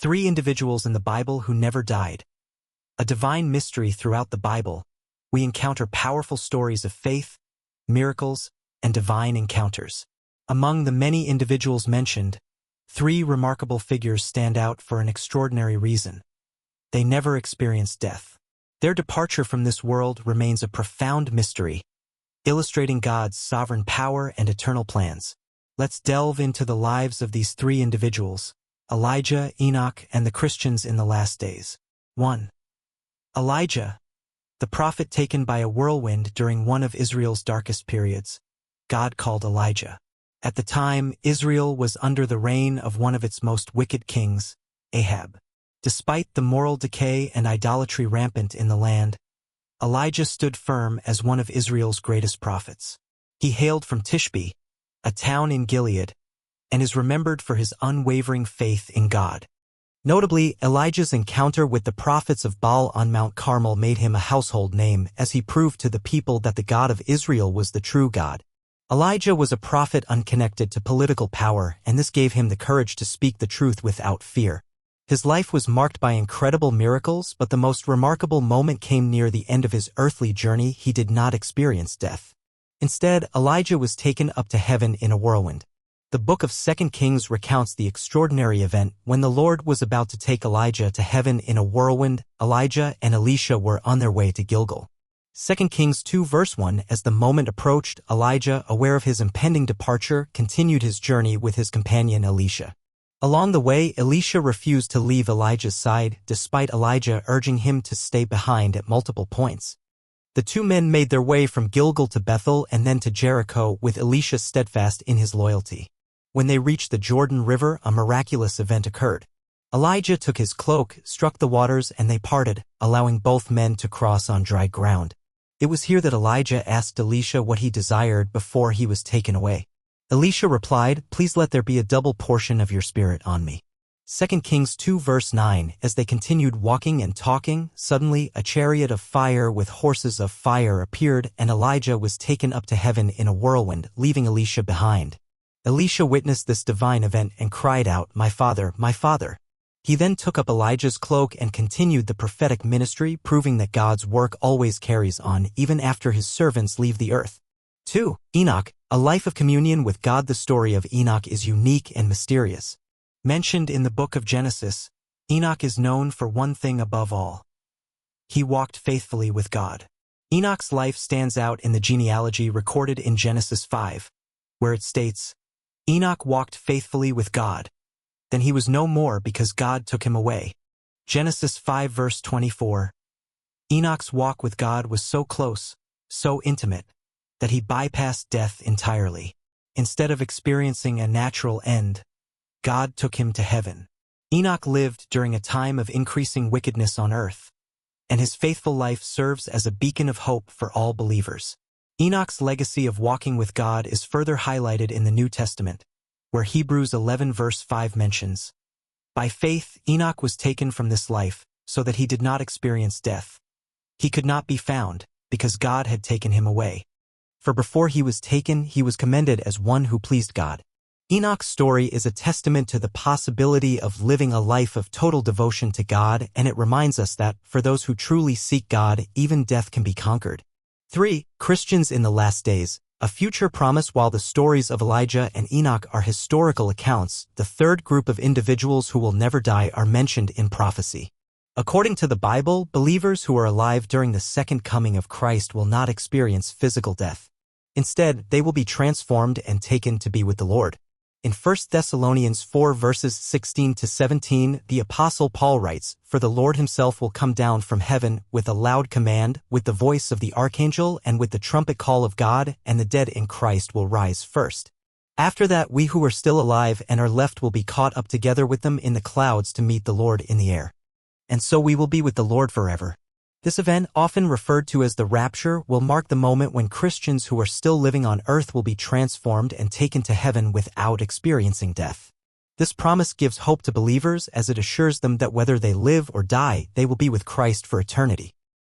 Three individuals in the Bible who never died. A divine mystery throughout the Bible, we encounter powerful stories of faith, miracles, and divine encounters. Among the many individuals mentioned, three remarkable figures stand out for an extraordinary reason. They never experienced death. Their departure from this world remains a profound mystery, illustrating God's sovereign power and eternal plans. Let's delve into the lives of these three individuals: Elijah, Enoch, and the Christians in the last days. 1. Elijah, the prophet taken by a whirlwind during one of Israel's darkest periods. God called Elijah. At the time, Israel was under the reign of one of its most wicked kings, Ahab. Despite the moral decay and idolatry rampant in the land, Elijah stood firm as one of Israel's greatest prophets. He hailed from Tishbe, a town in Gilead, and is remembered for his unwavering faith in God. Notably, Elijah's encounter with the prophets of Baal on Mount Carmel made him a household name as he proved to the people that the God of Israel was the true God. Elijah was a prophet unconnected to political power, and this gave him the courage to speak the truth without fear. His life was marked by incredible miracles, but the most remarkable moment came near the end of his earthly journey. He did not experience death. Instead, Elijah was taken up to heaven in a whirlwind. The book of 2 Kings recounts the extraordinary event when the Lord was about to take Elijah to heaven in a whirlwind. Elijah and Elisha were on their way to Gilgal. 2 Kings 2 verse 1. As the moment approached, Elijah, aware of his impending departure, continued his journey with his companion Elisha. Along the way, Elisha refused to leave Elijah's side, despite Elijah urging him to stay behind at multiple points. The two men made their way from Gilgal to Bethel and then to Jericho, with Elisha steadfast in his loyalty. When they reached the Jordan River, a miraculous event occurred. Elijah took his cloak, struck the waters, and they parted, allowing both men to cross on dry ground. It was here that Elijah asked Elisha what he desired before he was taken away. Elisha replied, "Please let there be a double portion of your spirit on me." 2 Kings 2 verse 9. As they continued walking and talking, suddenly a chariot of fire with horses of fire appeared, and Elijah was taken up to heaven in a whirlwind, leaving Elisha behind. Elisha witnessed this divine event and cried out, "My father, my father." He then took up Elijah's cloak and continued the prophetic ministry, proving that God's work always carries on even after his servants leave the earth. 2. Enoch, a life of communion with God. The story of Enoch is unique and mysterious. Mentioned in the book of Genesis, Enoch is known for one thing above all. He walked faithfully with God. Enoch's life stands out in the genealogy recorded in Genesis 5, where it states, "Enoch walked faithfully with God. Then he was no more because God took him away." Genesis 5 verse 24. Enoch's walk with God was so close, so intimate, that he bypassed death entirely. Instead of experiencing a natural end, God took him to heaven. Enoch lived during a time of increasing wickedness on earth, and his faithful life serves as a beacon of hope for all believers. Enoch's legacy of walking with God is further highlighted in the New Testament, where Hebrews 11 verse 5 mentions, "By faith Enoch was taken from this life, so that he did not experience death. He could not be found, because God had taken him away. For before he was taken, he was commended as one who pleased God." Enoch's story is a testament to the possibility of living a life of total devotion to God, and it reminds us that, for those who truly seek God, even death can be conquered. 3. Christians in the last days, a future promise. While the stories of Elijah and Enoch are historical accounts, the third group of individuals who will never die are mentioned in prophecy. According to the Bible, believers who are alive during the second coming of Christ will not experience physical death. Instead, they will be transformed and taken to be with the Lord. In 1 Thessalonians 4 verses 16 to 17, the Apostle Paul writes, "For the Lord himself will come down from heaven with a loud command, with the voice of the archangel, and with the trumpet call of God, and the dead in Christ will rise first. After that, we who are still alive and are left will be caught up together with them in the clouds to meet the Lord in the air. And so we will be with the Lord forever." This event, often referred to as the rapture, will mark the moment when Christians who are still living on earth will be transformed and taken to heaven without experiencing death. This promise gives hope to believers as it assures them that whether they live or die, they will be with Christ for eternity.